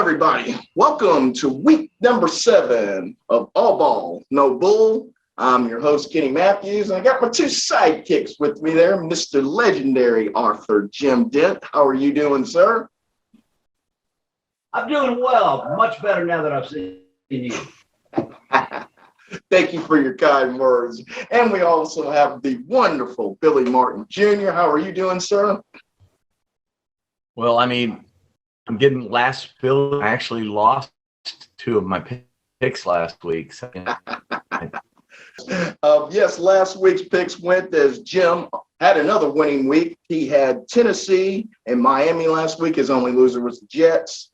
everybody. Welcome to week number 7 of All Ball, No Bull. I'm your host, Kenny Matthews, and I got my two sidekicks with me there, Mr. Legendary Arthur Jim Dent. How are you doing, sir? I'm doing well. Much better now that I've seen you. Thank you for your kind words. And we also have the wonderful Billy Martin Jr. How are you doing, sir? Well, I'm getting last bill. I actually lost 2 of my picks last week. So. Yes, last week's picks went as Jim had another winning week. He had Tennessee and Miami last week. His only loser was the Jets.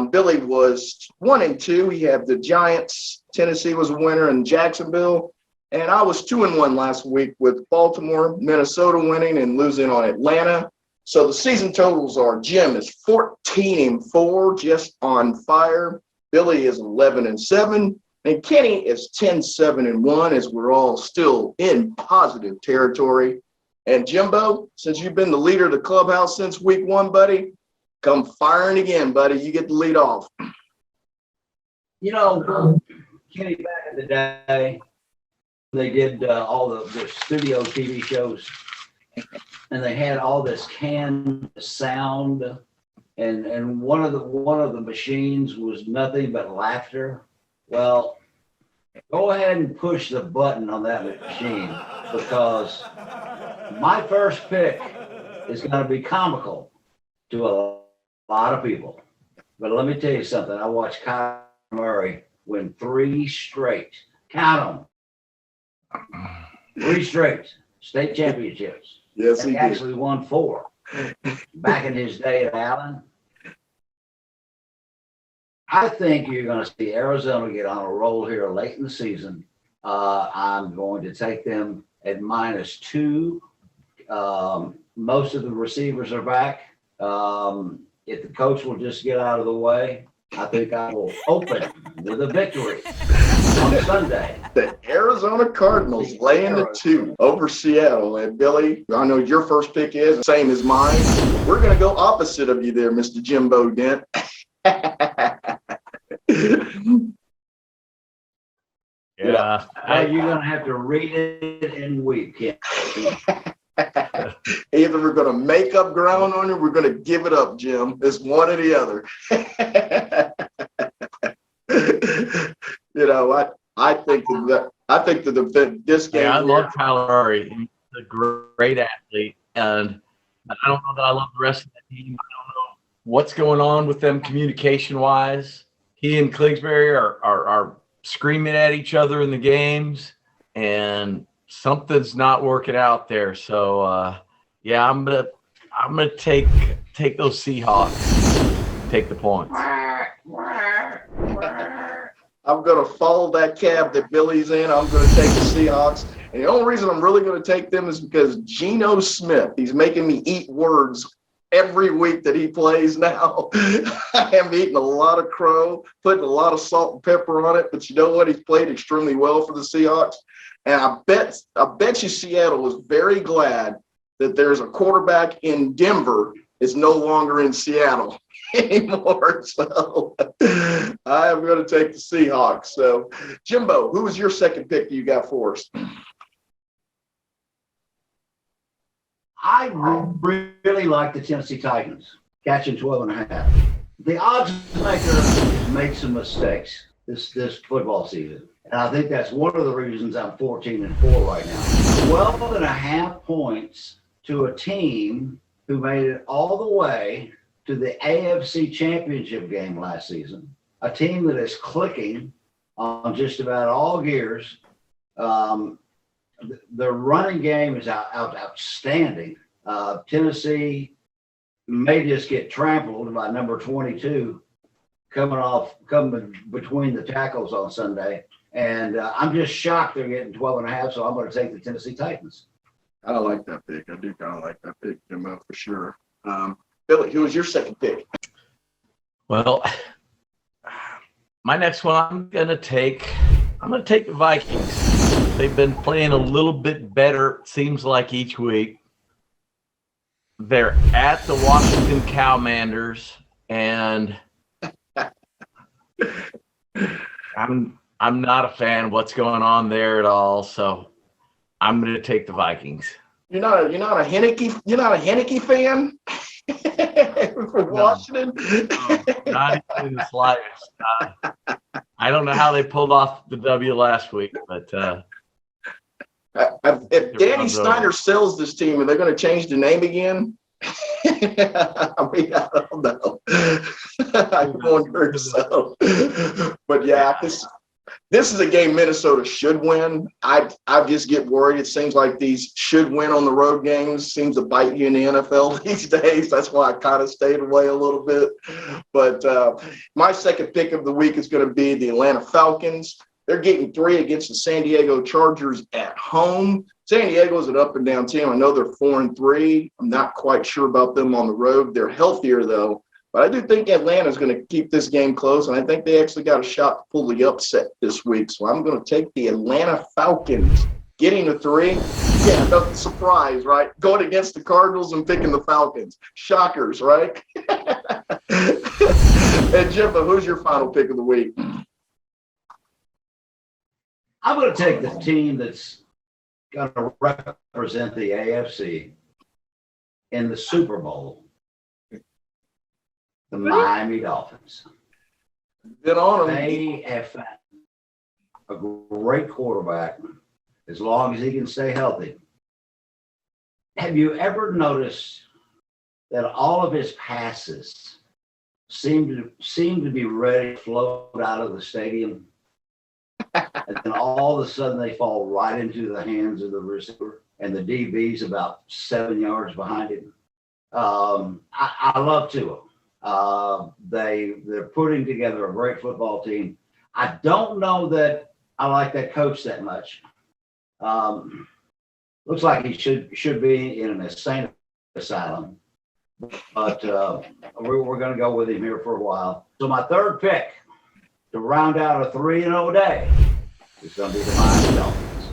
Billy was 1-2. He had the Giants. Tennessee was a winner, and Jacksonville. And I was 2-1 last week with Baltimore, Minnesota winning and losing on Atlanta. So the season totals are: Jim is 14-4, just on fire. Billy is 11-7, and Kenny is 10-7-1, as we're all still in positive territory. And Jimbo, since you've been the leader of the clubhouse since week 1, buddy, come firing again, buddy. You get the lead off. You know, Kenny, back in the day, they did all the studio TV shows, and they had all this canned sound, and one of the machines was nothing but laughter. Well, go ahead and push the button on that machine, because my first pick is going to be comical to a lot of people. But let me tell you something. I watched Kyler Murray win 3 straight. Count them. 3 straight state championships. Yes, and he actually won 4 back in his day at Allen. I think you're going to see Arizona get on a roll here late in the season. I'm going to take them at -2. Most of the receivers are back. If the coach will just get out of the way, I think I will open with a victory on Sunday. The Arizona Cardinals laying the 2 over Seattle. And Billy, I know your first pick is the same as mine. We're going to go opposite of you there, Mr. Jimbo Dent. Yeah. You're going to have to read it in week. Yeah. Either we're going to make up ground on it, or we're going to give it up, Jim. It's one or the other. You know, I think that this game. Yeah, I love Kyler Murray. He's a great athlete, and I don't know that I love the rest of the team. I don't know what's going on with them communication-wise. He and Kingsbury are screaming at each other in the games, and something's not working out there. So yeah, I'm gonna take those Seahawks, take the points. I'm gonna follow that cab that Billy's in. I'm gonna take the Seahawks, and the only reason I'm really gonna take them is because Geno Smith. He's making me eat words every week that he plays now. I am eating a lot of crow, putting a lot of salt and pepper on it. But you know what? He's played extremely well for the Seahawks. And I bet you Seattle is very glad that there's a quarterback in Denver is no longer in Seattle anymore. So I am going to take the Seahawks. So, Jimbo, who was your second pick you got for us? I really like the Tennessee Titans catching 12.5. The odds maker has made some mistakes this football season. And I think that's one of the reasons I'm 14-4 right now. 12.5 points to a team who made it all the way to the AFC Championship game last season. A team that is clicking on just about all gears. The running game is outstanding. Tennessee may just get trampled by number 22 coming between the tackles on Sunday. And I'm just shocked they're getting 12.5, so I'm going to take the Tennessee Titans. I like that pick. I do kind of like that pick, Jimbo, for sure. Billy, who was your second pick? Well, my next one, I'm gonna take the Vikings. They've been playing a little bit better, it seems like, each week. They're at the Washington Commanders, and I'm not a fan of what's going on there at all, so I'm going to take the Vikings. You're not a Heineke fan for Washington? No, not even in the slightest. I don't know how they pulled off the W last week, but if Danny Snyder sells this team, are they going to change the name again? I mean, I don't know. I wonder so. But yeah, this is a game Minnesota should win. I just get worried. It seems like these should win on the road games seems to bite you in the NFL these days. That's why I kind of stayed away a little bit. But my second pick of the week is going to be the Atlanta Falcons. They're getting 3 against the San Diego Chargers at home. San Diego's an up and down team. I know they're 4-3. I'm not quite sure about them on the road. They're healthier though. But I do think Atlanta's going to keep this game close, and I think they actually got a shot to pull the upset this week. So I'm going to take the Atlanta Falcons getting the 3. Yeah, no surprise, right? Going against the Cardinals and picking the Falcons. Shockers, right? And Jimbo, who's your final pick of the week? I'm going to take the team that's going to represent the AFC in the Super Bowl. The Miami Dolphins. Been on them. They have found a great quarterback as long as he can stay healthy. Have you ever noticed that all of his passes seem to be ready to float out of the stadium? And then all of a sudden they fall right into the hands of the receiver, and the DB's about 7 yards behind him. I love Tua. They're putting together a great football team. I don't know that I like that coach that much. Looks like he should be in an insane asylum, but we're going to go with him here for a while. So my third pick to round out a 3-0 day is going to be the Miami Dolphins.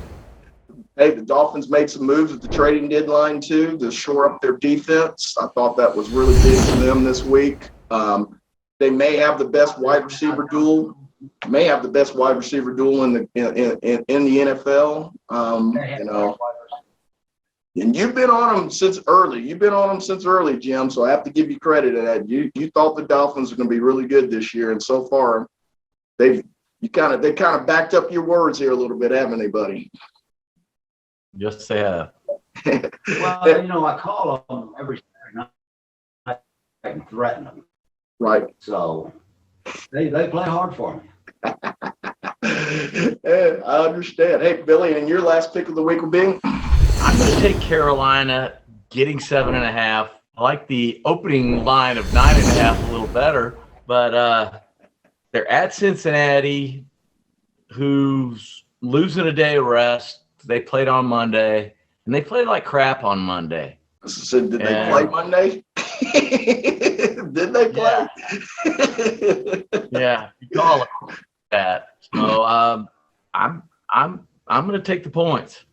Hey, the Dolphins made some moves at the trading deadline, too, to shore up their defense. I thought that was really big for them this week. They may have the best wide receiver duel. In the NFL. And you've been on them since early. Jim. So I have to give you credit to that. You thought the Dolphins were going to be really good this year, and so far, they kind of backed up your words here a little bit, haven't they, buddy? Yes, they have. Well, I call them every Saturday night and threaten them. Right. So they play hard for me. Yeah, I understand. Hey, Billy, and your last pick of the week will be? I'm going to take Carolina getting 7.5. I like the opening line of 9.5 a little better, but they're at Cincinnati, who's losing a day of rest. They played on Monday, and they played like crap on Monday. So did they play Monday? Did they play? Yeah, you call it that. So I'm going to take the points.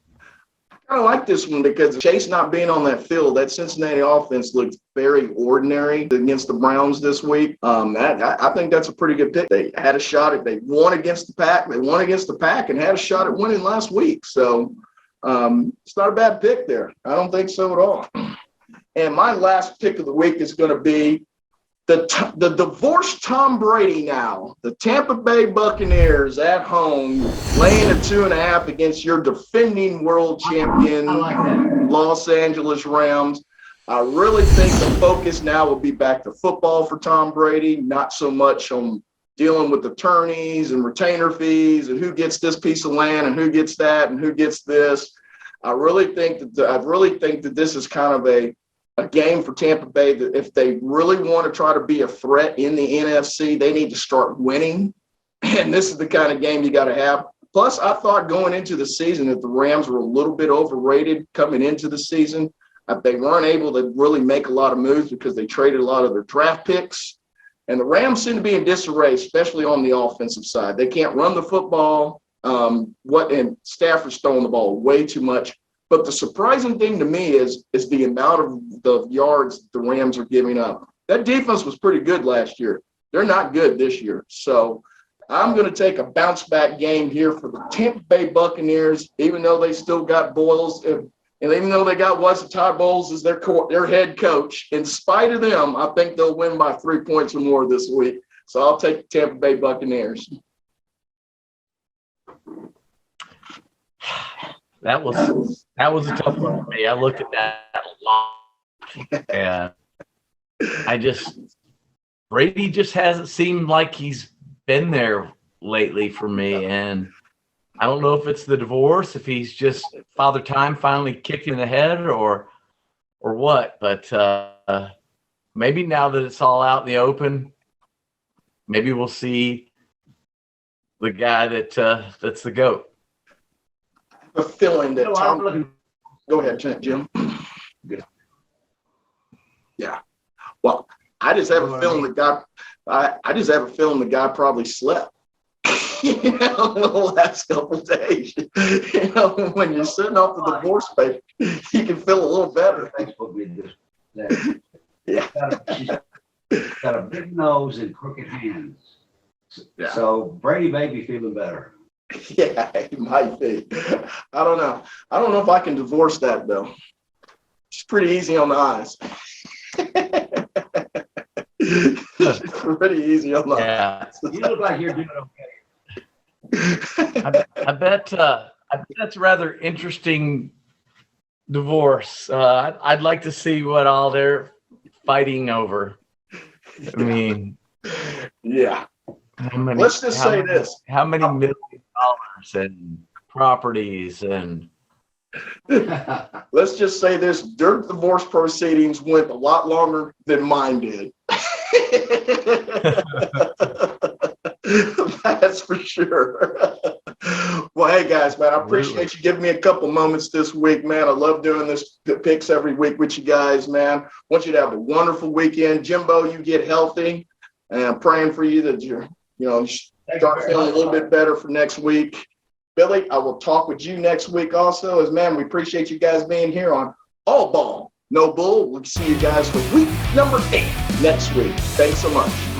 I like this one because Chase not being on that field, that Cincinnati offense looked very ordinary against the Browns this week. I think that's a pretty good pick. They had a shot at, they won against the Pack. They won against the Pack and had a shot at winning last week. So it's not a bad pick there. I don't think so at all. And my last pick of the week is going to be the divorced Tom Brady now. The Tampa Bay Buccaneers at home laying a 2.5 against your defending world champion Los Angeles Rams. I really think the focus now will be back to football for Tom Brady, not so much on dealing with attorneys and retainer fees and who gets this piece of land and who gets that and who gets this. I really think that this is kind of a game for Tampa Bay that if they really want to try to be a threat in the NFC, they need to start winning. And this is the kind of game you got to have. Plus, I thought going into the season that the Rams were a little bit overrated coming into the season. They weren't able to really make a lot of moves because they traded a lot of their draft picks. And the Rams seem to be in disarray, especially on the offensive side. They can't run the football. And Stafford's throwing the ball way too much. But the surprising thing to me is the amount of the yards the Rams are giving up. That defense was pretty good last year. they're not good this year. So I'm going to take a bounce back game here for the Tampa Bay Buccaneers, even though they still got Boyles, and even though they got Todd Bowles as their head coach. In spite of them, I think they'll win by 3 points or more this week. So I'll take the Tampa Bay Buccaneers. That was a tough one for me. I looked at that a lot, and Brady just hasn't seemed like he's been there lately for me, and I don't know if it's the divorce, if he's just Father Time finally kicked him in the head, or what. But maybe now that it's all out in the open, maybe we'll see the guy that's the GOAT. I have a feeling that go ahead, Jim. Good. Yeah. Well, I just have a feeling the guy probably slept. The last couple of days. When you're sitting off the divorce paper, you can feel a little better. Yeah. She's got a big nose and crooked hands. Yeah. So Brady may be feeling better. Yeah, it might be. I don't know. I don't know if I can divorce that, though. It's pretty easy on the eyes. It's pretty easy on the eyes. You look like you're doing okay. I bet that's a rather interesting divorce. I'd like to see what all they're fighting over. I mean, yeah. Let's just say this. How many $1 million and properties and let's just say this. Their divorce proceedings went a lot longer than mine did. That's for sure. Well, hey guys, man, I appreciate you giving me a couple moments this week, man. I love doing this picks every week with you guys, man. I want you to have a wonderful weekend. Jimbo, you get healthy, and I'm praying for you that you're, start feeling a little bit better for next week. Billy, I will talk with you next week also. As man, we appreciate you guys being here on All Ball, No Bull. We'll see you guys for week number 8 next week. Thanks so much.